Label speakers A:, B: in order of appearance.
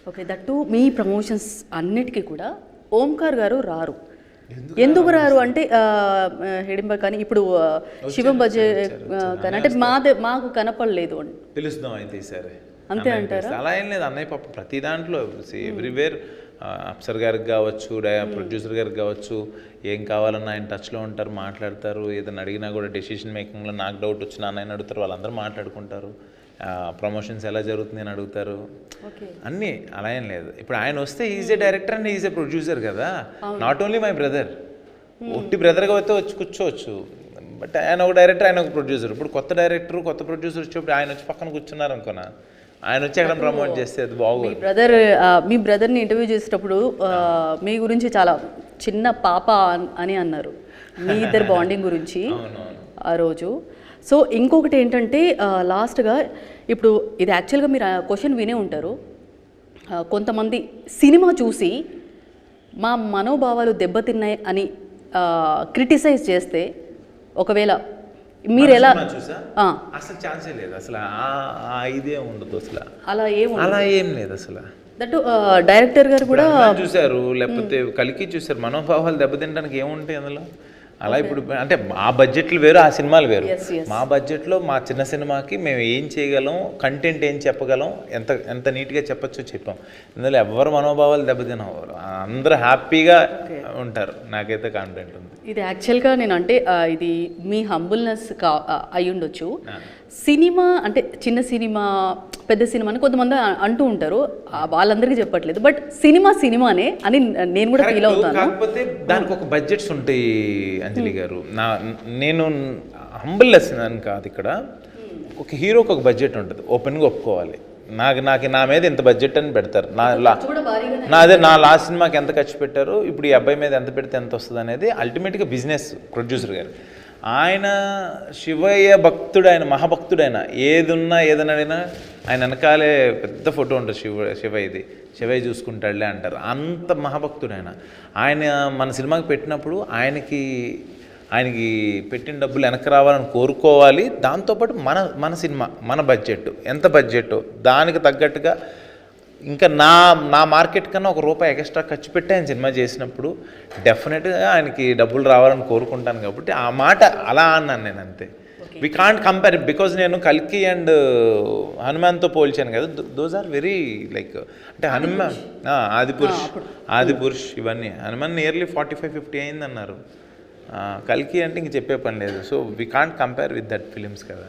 A: Okay, that me promotions అన్నిటికీ కూడా ఓంకార్ గారు రారు. ఎందుకు రారు అంటే హిడింబ కానీ ఇప్పుడు శివం బజే కానీ అంటే మాకు కనపడలేదు అని
B: పిలుస్తాం అయితే సరే
A: అంతే అంటారా?
B: అలా ఏం లేదు అన్నయ్య పాప ప్రతి దాంట్లో ఎవ్రీవేర్ అప్సర్ గారికి కావచ్చు, ప్రొడ్యూసర్ గారికి కావచ్చు, ఏం కావాలన్నా ఆయన టచ్లో ఉంటారు, మాట్లాడతారు. ఏదైనా అడిగినా కూడా డెసిషన్ మేకింగ్లో నాకు డౌట్ వచ్చినా అన్నయ్యని అడుగుతారు, వాళ్ళందరూ మాట్లాడుకుంటారు. ప్రమోషన్స్ ఎలా జరుగుతుంది అని అడుగుతారు. అన్నీ అలా ఏం లేదు. ఇప్పుడు ఆయన వస్తే is a director and is a producer కదా, నాట్ ఓన్లీ మై బ్రదర్. ఒట్టి బ్రదర్గా అయితే వచ్చి కూర్చోవచ్చు, బట్ ఆయన ఒక డైరెక్టర్, ఆయన ఒక ప్రొడ్యూసర్. ఇప్పుడు కొత్త డైరెక్టర్ కొత్త ప్రొడ్యూసర్ వచ్చేప్పుడు ఆయన వచ్చి పక్కన కూర్చున్నారు అనుకున్నా, ఆయన వచ్చి అక్కడ ప్రమోట్ చేస్తే అది బాగోదు.
A: మీ బ్రదర్ని ఇంటర్వ్యూ చేసేటప్పుడు మీ గురించి చాలా చిన్న పాప అని అన్నారు, మీ ఇద్దరు బాండింగ్ గురించి ఆ రోజు. సో ఇంకొకటి ఏంటంటే లాస్ట్గా ఇప్పుడు ఇది యాక్చువల్గా మీరు క్వశ్చన్ వినే ఉంటారు, కొంతమంది సినిమా చూసి మా మనోభావాలు దెబ్బతిన్నాయి అని క్రిటిసైజ్ చేస్తే ఒకవేళ మీరు ఎలా
B: అసలు ఛాన్సే లేదు, అసలు ఇదే ఉండదు, అసలు
A: అలా
B: ఏం లేదు అసలు.
A: దట్ డైరెక్టర్ గారు కూడా
B: చూశారు, లేకపోతే కలికి చూశారు, మనోభావాలు దెబ్బతినడానికి ఏముంటాయి అందులో. అలా ఇప్పుడు అంటే మా బడ్జెట్లు వేరు, ఆ సినిమాలు వేరు. మా బడ్జెట్లో మా చిన్న సినిమాకి మేము ఏం చేయగలం, కంటెంట్ ఏం చెప్పగలం, ఎంత నీట్గా చెప్పచ్చో చెప్పాం. ఇందులో ఎవరు మనోభావాలు దెబ్బతినవారు, అందరూ హ్యాపీగా ఉంటారు, నాకైతే కాన్ఫిడెంట్ ఉంది.
A: ఇది యాక్చువల్గా నేను అంటే ఇది మీ హంబుల్నెస్ అయి ఉండొచ్చు. సినిమా అంటే చిన్న సినిమా పెద్ద సినిమా అని కొంతమంది అంటూ ఉంటారు, వాళ్ళందరికీ చెప్పట్లేదు, బట్ సినిమానే అని నేను కూడా ఫీల్ అవుతాను.
B: కాకపోతే దానికి ఒక బడ్జెట్స్ ఉంటాయి అంజలి గారు. నేను హంబుల్నెస్ అని కాదు, ఇక్కడ ఒక హీరోకి ఒక బడ్జెట్ ఉంటుంది, ఓపెన్గా ఒప్పుకోవాలి. నా మీద ఇంత బడ్జెట్ అని పెడతారు, నా లాస్ట్ సినిమాకి ఎంత ఖర్చు పెట్టారు, ఇప్పుడు ఈ అబ్బాయి మీద ఎంత పెడితే ఎంత వస్తుంది అనేది అల్టిమేట్గా బిజినెస్ ప్రొడ్యూసర్ గారు. ఆయన శివయ్య భక్తుడు, ఆయన మహాభక్తుడు. ఆయన ఏదన్నా అడిగినా ఆయన వెనకాలే పెద్ద ఫోటో ఉంటుంది శివయ్య చూసుకుంటాడులే అంటారు, అంత మహాభక్తుడు ఆయన మన సినిమాకి పెట్టినప్పుడు ఆయనకి పెట్టిన డబ్బులు వెనక్కి రావాలని కోరుకోవాలి. దాంతోపాటు మన సినిమా మన బడ్జెట్ ఎంత బడ్జెట్ దానికి తగ్గట్టుగా ఇంకా నా మార్కెట్ కన్నా ₹1 ఎక్స్ట్రా ఖర్చు పెట్టి ఆయన సినిమా చేసినప్పుడు డెఫినెట్గా ఆయనకి డబ్బులు రావాలని కోరుకుంటాను. కాబట్టి ఆ మాట అలా అన్నాను నేను, అంతే. వి కాంట్ కంపేర్, బికాజ్ నేను కల్కి అండ్ హనుమాన్తో పోల్చాను కదా, దోస్ ఆర్ వెరీ లైక్ అంటే హనుమాన్ ఆదిపురుష్ ఇవన్నీ, హనుమాన్ నియర్లీ 45-50 అయిందన్నారు. కల్కి అంటే ఇంక చెప్పే పని లేదు. So we can't compare with that films కదా.